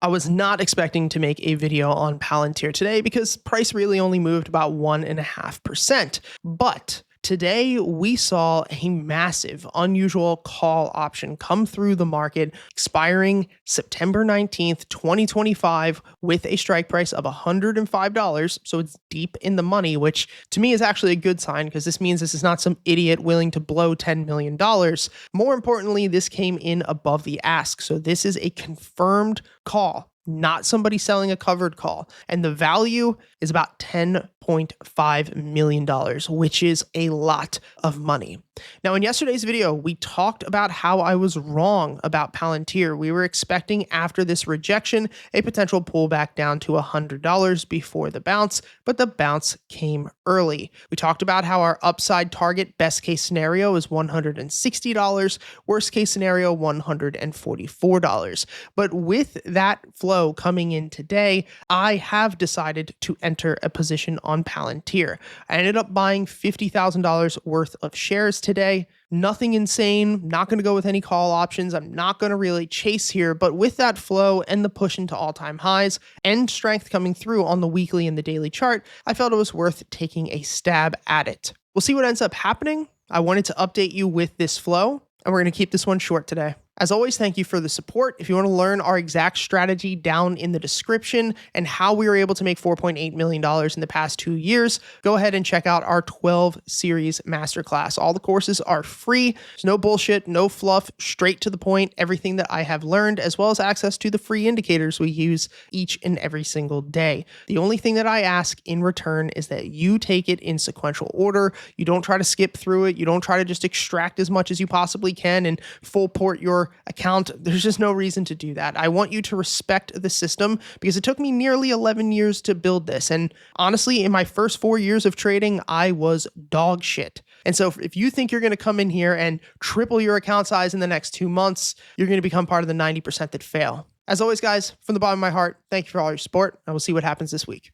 I was not expecting to make a video on Palantir today because price really only moved about 1.5%. But today we saw a massive, unusual call option come through the market, expiring September 19th, 2025, with a strike price of $105. So it's deep in the money, which to me is actually a good sign because this means this is not some idiot willing to blow $10 million. More importantly, this came in above the ask. So this is a confirmed call, not somebody selling a covered call. And the value is about $10.5 million, which is a lot of money. Now, in yesterday's video, we talked about how I was wrong about Palantir. We were expecting after this rejection, a potential pullback down to $100 before the bounce, but the bounce came early. We talked about how our upside target best case scenario is $160, worst case scenario $144. But with that flow coming in today, I have decided to enter a position on Palantir. I ended up buying $50,000 worth of shares today. Nothing insane, not going to go with any call options. I'm not going to really chase here, but with that flow and the push into all-time highs and strength coming through on the weekly and the daily chart, I felt it was worth taking a stab at it. We'll see what ends up happening. I wanted to update you with this flow, and we're going to keep this one short today. As always, thank you for the support. If you want to learn our exact strategy down in the description and how we were able to make $4.8 million in the past 2 years, go ahead and check out our 12 series masterclass. All the courses are free. There's no bullshit, no fluff, straight to the point, everything that I have learned, as well as access to the free indicators we use each and every single day. The only thing that I ask in return is that you take it in sequential order. You don't try to skip through it. You don't try to just extract as much as you possibly can and full port your account. There's just no reason to do that. I want you to respect the system because it took me nearly 11 years to build this. And honestly, in my first 4 years of trading, I was dog shit. And so if you think you're going to come in here and triple your account size in the next 2 months, you're going to become part of the 90% that fail. As always, guys, from the bottom of my heart, thank you for all your support. I will see what happens this week.